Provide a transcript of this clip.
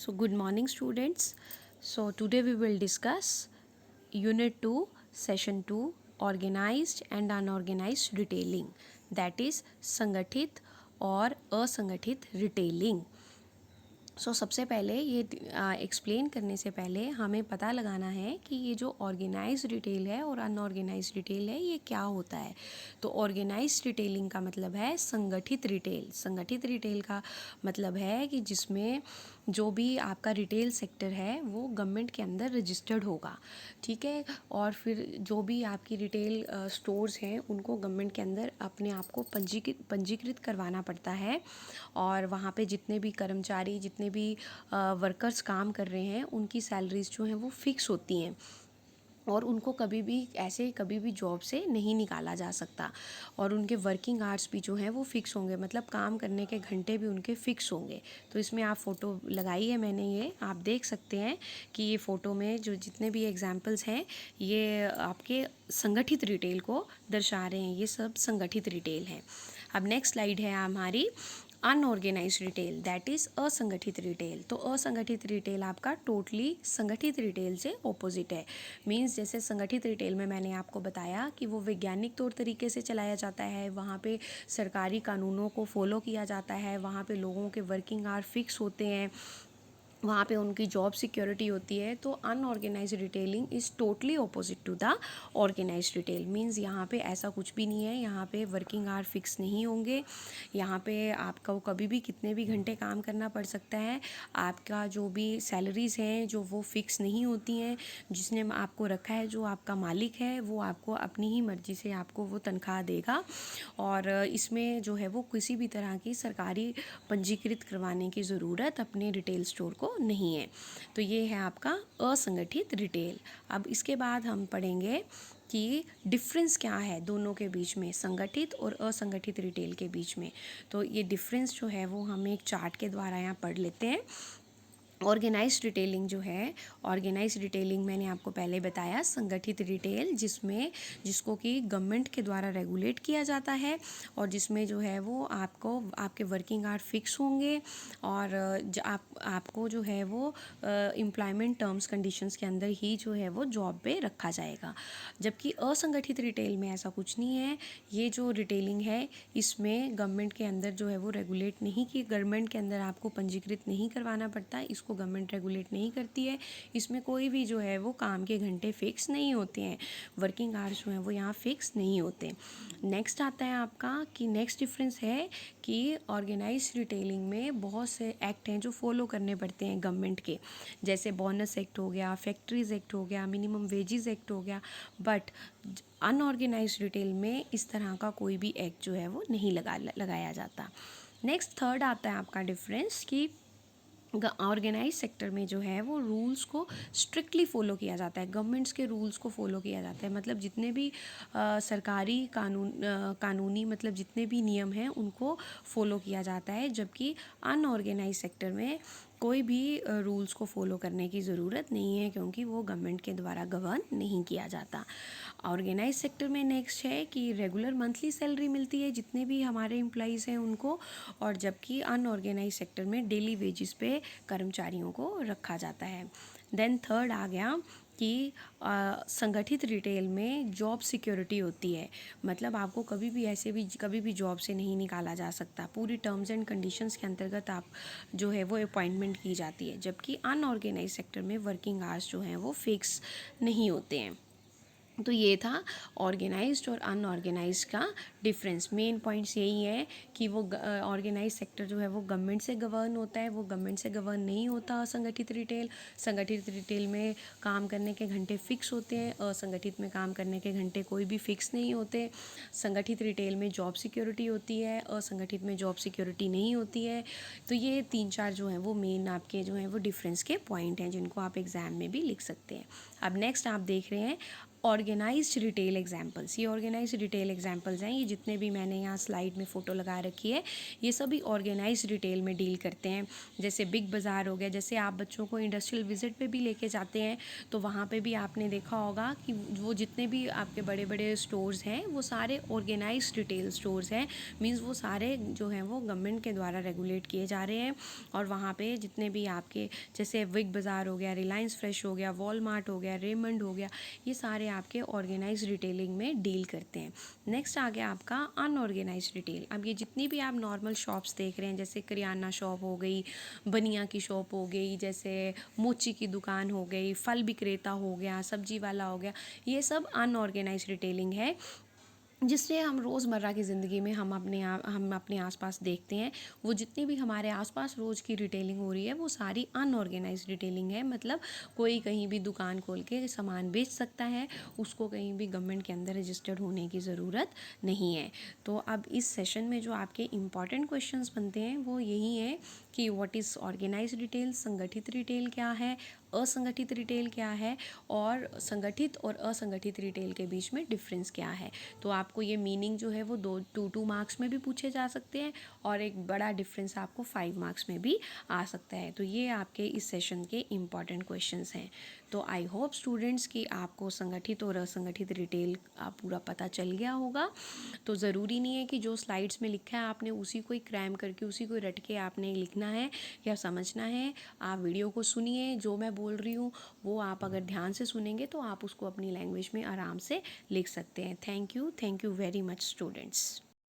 So, good morning, students. So, today we will discuss Unit 2, Session 2, Organized and Unorganized Retailing, that is, संगठित और असंगठित retailing. सबसे पहले ये एक्सप्लेन करने से पहले हमें पता लगाना है कि ये जो ऑर्गेनाइज रिटेल है और अनऑर्गेनाइज रिटेल है ये क्या होता है. तो ऑर्गेनाइज रिटेलिंग का मतलब है संगठित रिटेल. संगठित रिटेल का मतलब है कि जिसमें जो भी आपका रिटेल सेक्टर है वो गवर्नमेंट के अंदर रजिस्टर्ड होगा, ठीक है. और फिर जो भी आपकी रिटेल स्टोर्स हैं उनको गवर्नमेंट के अंदर अपने आप को पंजीकृत करवाना पड़ता है. और वहाँ पे जितने भी कर्मचारी, जितने भी वर्कर्स काम कर रहे हैं उनकी सैलरीज जो हैं वो फिक्स होती हैं और उनको कभी भी जॉब से नहीं निकाला जा सकता. और उनके वर्किंग आवर्स भी जो हैं वो फिक्स होंगे, मतलब काम करने के घंटे भी उनके फिक्स होंगे. तो इसमें आप फ़ोटो लगाई है मैंने, ये आप देख सकते हैं कि ये फ़ोटो में जो जितने भी एग्जांपल्स हैं ये आपके संगठित रिटेल को दर्शा रहे हैं. ये सब संगठित रिटेल हैं. अब नेक्स्ट स्लाइड है हमारी अनऑर्गेनाइज रिटेल, दैट इज़ असंगठित रिटेल. तो असंगठित रिटेल आपका टोटली संगठित रिटेल से ऑपोजिट है. मींस जैसे संगठित रिटेल में मैंने आपको बताया कि वो वैज्ञानिक तौर तरीके से चलाया जाता है, वहाँ पे सरकारी कानूनों को फॉलो किया जाता है, वहाँ पे लोगों के वर्किंग आवर फिक्स होते हैं, वहाँ पे उनकी जॉब सिक्योरिटी होती है. तो unorganize retailing is totally opposite to the organize retail. Means यहाँ पे ऐसा कुछ भी नहीं है, यहाँ पे वर्किंग आवर फिक्स नहीं होंगे, यहाँ पे आपको कभी भी कितने भी घंटे काम करना पड़ सकता है. आपका जो भी सैलरीज हैं जो वो फिक्स नहीं होती हैं. जिसने आपको रखा है, जो आपका मालिक है, वो आपको अपनी ही मर्ज़ी से आपको वो तनख्वाह देगा. और इसमें जो है वो किसी भी तरह की सरकारी पंजीकृत करवाने की ज़रूरत अपने रिटेल स्टोर को नहीं है. तो ये है आपका असंगठित रिटेल. अब इसके बाद हम पढ़ेंगे कि डिफरेंस क्या है दोनों के बीच में, संगठित और असंगठित रिटेल के बीच में. तो ये डिफरेंस जो है वो हम एक चार्ट के द्वारा यहाँ पढ़ लेते हैं. ऑर्गेनाइज रिटेलिंग जो है, ऑर्गेनाइज रिटेलिंग मैंने आपको पहले बताया संगठित रिटेल, जिसको कि गवर्नमेंट के द्वारा रेगुलेट किया जाता है और जिसमें जो है वो आपके वर्किंग आवर फिक्स होंगे और आपको जो है वो एम्प्लॉयमेंट टर्म्स कंडीशंस के अंदर ही जो है वो जॉब पे रखा जाएगा. जबकि असंगठित रिटेल में ऐसा कुछ नहीं है. ये जो रिटेलिंग है इसमें गवर्नमेंट के अंदर जो है वो रेगुलेट नहीं की, गवर्नमेंट के अंदर आपको पंजीकृत नहीं करवाना पड़ता, इसको गवर्नमेंट रेगुलेट नहीं करती है. इसमें कोई भी जो है वो काम के घंटे फिक्स नहीं होते हैं, वर्किंग आवर्स जो हैं वो यहाँ फिक्स नहीं होते. नेक्स्ट आता है आपका कि नेक्स्ट डिफरेंस है कि ऑर्गेनाइज रिटेलिंग में बहुत से एक्ट हैं जो फॉलो करने पड़ते हैं गवर्नमेंट के, जैसे बोनस एक्ट हो गया, फैक्ट्रीज एक्ट हो गया, मिनिमम वेजेस एक्ट हो गया. बट अनऑर्गेनाइज रिटेल में इस तरह का कोई भी एक्ट जो है वो नहीं लगाया जाता. नेक्स्ट थर्ड आता है आपका डिफरेंस कि ऑर्गेनाइज सेक्टर में जो है वो रूल्स को स्ट्रिक्टली फ़ॉलो किया जाता है, गवर्नमेंट्स के रूल्स को फॉलो किया जाता है. मतलब जितने भी सरकारी कानूनी मतलब जितने भी नियम हैं उनको फॉलो किया जाता है. जबकि अनऑर्गेनाइज सेक्टर में कोई भी रूल्स को फॉलो करने की ज़रूरत नहीं है, क्योंकि वो गवर्नमेंट के द्वारा गवर्न नहीं किया जाता. ऑर्गेनाइज सेक्टर में नेक्स्ट है कि रेगुलर मंथली सैलरी मिलती है जितने भी हमारे एम्प्लॉइज़ हैं उनको, और जबकि अनऑर्गेनाइज सेक्टर में डेली वेजेस पे कर्मचारियों को रखा जाता है. देन थर्ड आ गया कि संगठित रिटेल में जॉब सिक्योरिटी होती है. मतलब आपको कभी भी जॉब से नहीं निकाला जा सकता, पूरी टर्म्स एंड कंडीशंस के अंतर्गत आप जो है वो अपॉइंटमेंट की जाती है. जबकि अनऑर्गेनाइज सेक्टर में वर्किंग आवर्स जो हैं वो फिक्स नहीं होते हैं. तो ये था ऑर्गेनाइज्ड और अनऑर्गेनाइज्ड का डिफरेंस. मेन पॉइंट्स यही है कि वो ऑर्गेनाइज सेक्टर जो है वो गवर्नमेंट से गवर्न होता है, वो गवर्नमेंट से गवर्न नहीं होता संगठित रिटेल. संगठित रिटेल में काम करने के घंटे फिक्स होते हैं, असंगठित में काम करने के घंटे कोई भी फिक्स नहीं होते. संगठित रिटेल में जॉब सिक्योरिटी होती है, असंगठित में जॉब सिक्योरिटी नहीं होती है. तो ये 3-4 जो हैं वो मेन आपके जो हैं वो डिफरेंस के पॉइंट हैं जिनको आप एग्ज़ाम में भी लिख सकते हैं. अब नेक्स्ट आप देख रहे हैं ऑर्गेनाइज्ड रिटेल एग्जाम्पल्स, ये ऑर्गेनाइज्ड रिटेल एग्जाम्पल्स हैं, ये जितने भी मैंने यहाँ स्लाइड में फ़ोटो लगा रखी है ये सभी ऑर्गेनाइज्ड रिटेल में डील करते हैं। जैसे बिग बाज़ार हो गया, जैसे आप बच्चों को इंडस्ट्रियल विजिट पे भी लेके जाते हैं तो वहाँ पे भी आपने देखा होगा कि वो जितने भी आपके बड़े बड़े स्टोर्स हैं वो सारे ऑर्गेनाइज्ड रिटेल स्टोर्स हैं। मीन्स वो सारे जो हैं वो गवर्नमेंट के द्वारा रेगुलेट किए जा रहे हैं और वहाँ पे जितने भी आपके जैसे बिग बाज़ार हो गया, रिलायंस फ्रेश हो गया, वॉलमार्ट हो गया, रेमंड हो गया, ये सारे आपके ऑर्गेनाइज्ड रिटेलिंग में डील करते हैं। नेक्स्ट आ गया आपका अनऑर्गेनाइज्ड रिटेल। अब ये जितनी भी आप नॉर्मल शॉप्स देख रहे हैं जैसे करियाना शॉप हो गई, बनिया की शॉप हो गई, जैसे मोची की दुकान हो गई, फल विक्रेता हो गया, सब्जी वाला हो गया, ये सब अनऑर्गेनाइज्ड रिटेलिंग है जिससे हम रोज़मर्रा की ज़िंदगी में हम अपने आसपास देखते हैं। वो जितनी भी हमारे आसपास रोज़ की रिटेलिंग हो रही है वो सारी अनऑर्गेनाइज्ड रिटेलिंग है। मतलब कोई कहीं भी दुकान खोल के सामान बेच सकता है, उसको कहीं भी गवर्नमेंट के अंदर रजिस्टर्ड होने की ज़रूरत नहीं है। तो अब इस सेशन में जो आपके इम्पॉर्टेंट क्वेश्चंस बनते हैं वो यही है कि व्हाट इज़ ऑर्गेनाइज्ड रिटेल, संगठित रिटेल क्या है, असंगठित रिटेल क्या है, और संगठित और असंगठित रिटेल के बीच में डिफरेंस क्या है। तो आपको ये मीनिंग जो है वो 2 मार्क्स में भी पूछे जा सकते हैं और एक बड़ा डिफरेंस आपको 5 मार्क्स में भी आ सकता है। तो ये आपके इस सेशन के इम्पॉर्टेंट क्वेश्चंस हैं। तो आई होप स्टूडेंट्स कि आपको संगठित और असंगठित रिटेल पूरा पता चल गया होगा। तो ज़रूरी नहीं है कि जो स्लाइड्स में लिखा है आपने उसी को ही क्रैम करके उसी को रट के आपने लिखना है या समझना है। आप वीडियो को सुनिए, जो मैं बोल रही हूँ वो आप अगर ध्यान से सुनेंगे तो आप उसको अपनी लैंग्वेज में आराम से लिख सकते हैं। Thank you very much students.